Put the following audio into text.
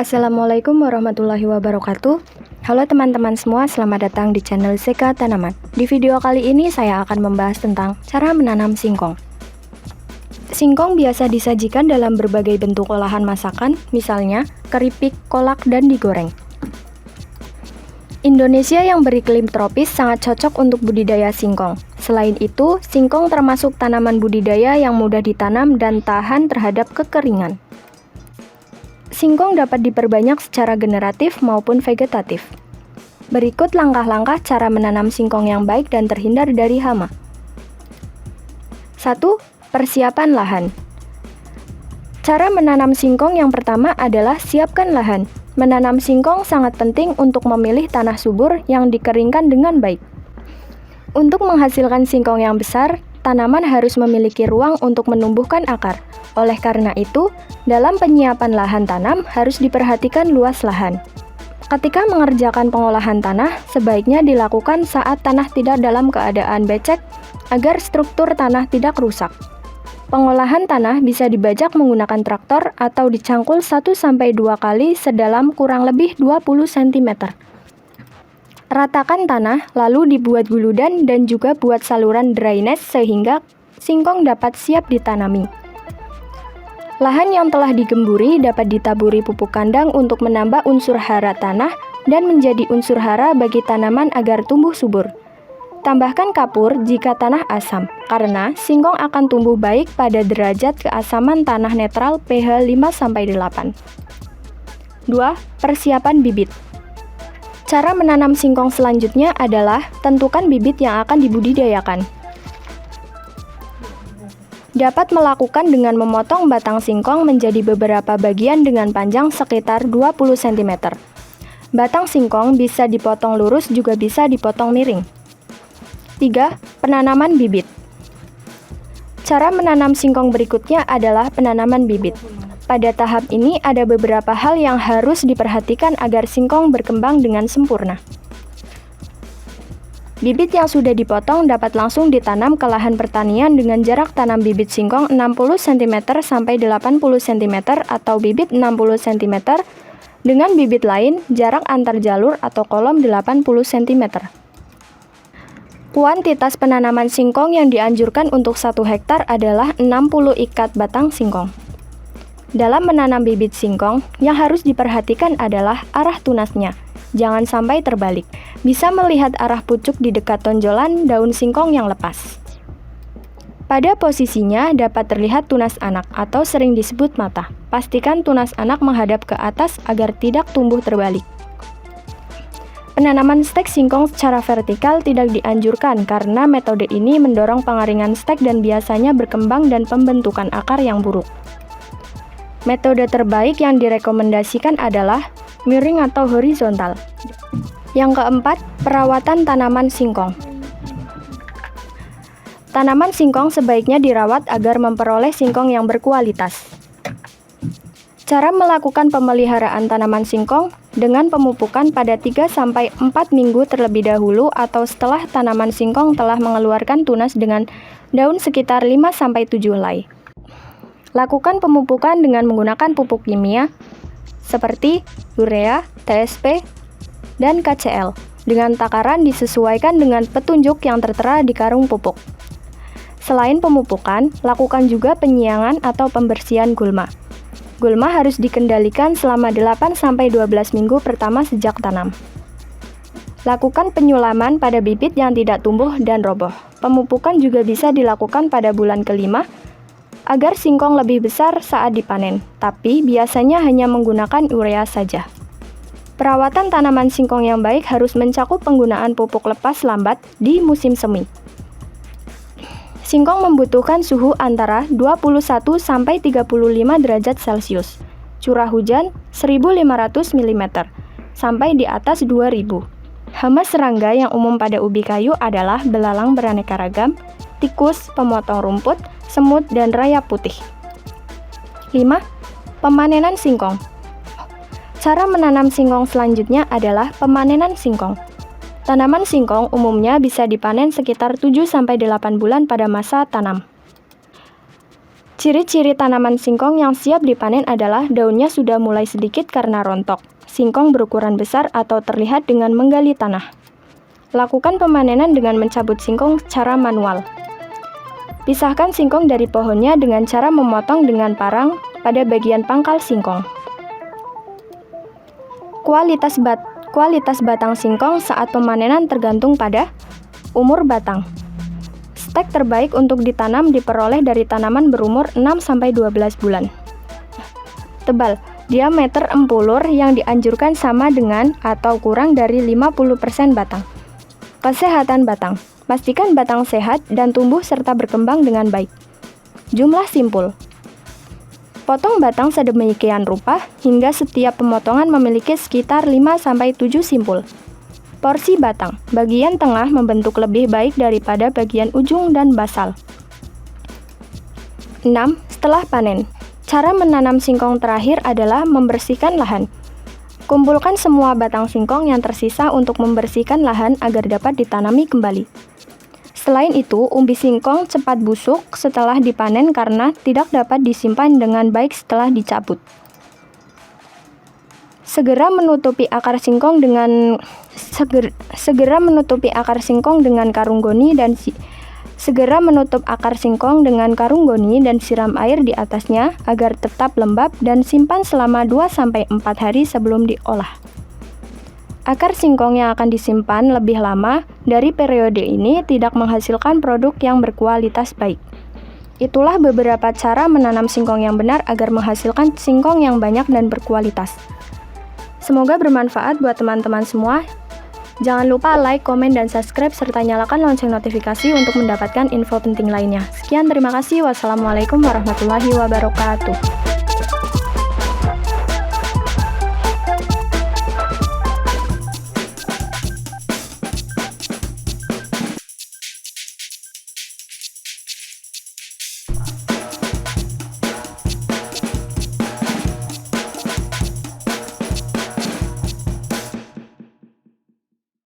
Assalamualaikum warahmatullahi wabarakatuh. Halo teman-teman semua, selamat datang di channel Seka Tanaman. Di video kali ini saya akan membahas tentang cara menanam singkong. Singkong biasa disajikan dalam berbagai bentuk olahan masakan, misalnya keripik, kolak, dan digoreng. Indonesia yang beriklim tropis sangat cocok untuk budidaya singkong. Selain itu, singkong termasuk tanaman budidaya yang mudah ditanam dan tahan terhadap kekeringan. Singkong dapat diperbanyak secara generatif maupun vegetatif. Berikut langkah-langkah cara menanam singkong yang baik dan terhindar dari hama. 1. Persiapan lahan. Cara menanam singkong yang pertama adalah siapkan lahan. Menanam singkong sangat penting untuk memilih tanah subur yang dikeringkan dengan baik. Untuk menghasilkan singkong yang besar, tanaman harus memiliki ruang untuk menumbuhkan akar. Oleh karena itu, dalam penyiapan lahan tanam harus diperhatikan luas lahan. Ketika mengerjakan pengolahan tanah, sebaiknya dilakukan saat tanah tidak dalam keadaan becek agar struktur tanah tidak rusak. Pengolahan tanah bisa dibajak menggunakan traktor atau dicangkul 1-2 kali sedalam kurang lebih 20 cm. Ratakan tanah, lalu dibuat guludan dan juga buat saluran drainase sehingga singkong dapat siap ditanami. Lahan yang telah digemburi dapat ditaburi pupuk kandang untuk menambah unsur hara tanah dan menjadi unsur hara bagi tanaman agar tumbuh subur. Tambahkan kapur jika tanah asam, karena singkong akan tumbuh baik pada derajat keasaman tanah netral pH 5-8. 2. Persiapan bibit. Cara menanam singkong selanjutnya adalah tentukan bibit yang akan dibudidayakan. Dapat melakukan dengan memotong batang singkong menjadi beberapa bagian dengan panjang sekitar 20 cm. Batang singkong bisa dipotong lurus juga bisa dipotong miring. 3. Penanaman bibit. Cara menanam singkong berikutnya adalah penanaman bibit. Pada tahap ini ada beberapa hal yang harus diperhatikan agar singkong berkembang dengan sempurna. Bibit yang sudah dipotong dapat langsung ditanam ke lahan pertanian dengan jarak tanam bibit singkong 60 cm sampai 80 cm atau bibit 60 cm dengan bibit lain jarak antar jalur atau kolom 80 cm. Kuantitas penanaman singkong yang dianjurkan untuk 1 hektar adalah 60 ikat batang singkong. Dalam menanam bibit singkong, yang harus diperhatikan adalah arah tunasnya. Jangan sampai terbalik. Bisa melihat arah pucuk di dekat tonjolan daun singkong yang lepas. Pada posisinya dapat terlihat tunas anak atau sering disebut mata. Pastikan tunas anak menghadap ke atas agar tidak tumbuh terbalik. Penanaman stek singkong secara vertikal tidak dianjurkan karena metode ini mendorong pengaringan stek dan biasanya berkembang dan pembentukan akar yang buruk. Metode terbaik yang direkomendasikan adalah miring atau horizontal. Yang keempat, perawatan tanaman singkong. Tanaman singkong sebaiknya dirawat agar memperoleh singkong yang berkualitas. Cara melakukan pemeliharaan tanaman singkong dengan pemupukan pada 3-4 minggu terlebih dahulu atau setelah tanaman singkong telah mengeluarkan tunas dengan daun sekitar 5-7 helai. Lakukan pemupukan dengan menggunakan pupuk kimia seperti urea, TSP, dan KCl. Dengan takaran disesuaikan dengan petunjuk yang tertera di karung pupuk. Selain pemupukan, lakukan juga penyiangan atau pembersihan gulma. Gulma harus dikendalikan selama 8-12 minggu pertama sejak tanam. Lakukan penyulaman pada bibit yang tidak tumbuh dan roboh. Pemupukan juga bisa dilakukan pada bulan kelima agar singkong lebih besar saat dipanen, tapi biasanya hanya menggunakan urea saja. Perawatan tanaman singkong yang baik harus mencakup penggunaan pupuk lepas lambat di musim semi. Singkong membutuhkan suhu antara 21-35 derajat Celcius, curah hujan 1.500 mm, sampai di atas 2.000. Hama serangga yang umum pada ubi kayu adalah belalang beraneka ragam, tikus, pemotong rumput, semut, dan rayap putih. 5. Pemanenan singkong. Cara menanam singkong selanjutnya adalah pemanenan singkong. Tanaman singkong umumnya bisa dipanen sekitar 7-8 bulan pada masa tanam. Ciri-ciri tanaman singkong yang siap dipanen adalah daunnya sudah mulai sedikit karena rontok. Singkong berukuran besar atau terlihat dengan menggali tanah. Lakukan pemanenan dengan mencabut singkong secara manual. Pisahkan singkong dari pohonnya dengan cara memotong dengan parang pada bagian pangkal singkong. Kualitas batang singkong saat pemanenan tergantung pada umur batang. Stek terbaik untuk ditanam diperoleh dari tanaman berumur 6-12 bulan. Tebal, diameter empulur yang dianjurkan sama dengan atau kurang dari 50% batang. Kesehatan batang, pastikan batang sehat dan tumbuh serta berkembang dengan baik. Jumlah simpul. Potong batang sedemikian rupa hingga setiap pemotongan memiliki sekitar 5-7 simpul. Porsi batang, bagian tengah membentuk lebih baik daripada bagian ujung dan basal. 6. Setelah panen, cara menanam singkong terakhir adalah membersihkan lahan. Kumpulkan semua batang singkong yang tersisa untuk membersihkan lahan agar dapat ditanami kembali. Selain itu, umbi singkong cepat busuk setelah dipanen karena tidak dapat disimpan dengan baik setelah dicabut. Segera menutupi akar singkong dengan karung goni dan siram air di atasnya agar tetap lembab dan simpan selama 2-4 hari sebelum diolah. Akar singkong yang akan disimpan lebih lama dari periode ini tidak menghasilkan produk yang berkualitas baik. Itulah beberapa cara menanam singkong yang benar agar menghasilkan singkong yang banyak dan berkualitas. Semoga bermanfaat buat teman-teman semua. Jangan lupa like, komen, dan subscribe, serta nyalakan lonceng notifikasi untuk mendapatkan info penting lainnya. Sekian, terima kasih. Wassalamualaikum warahmatullahi wabarakatuh.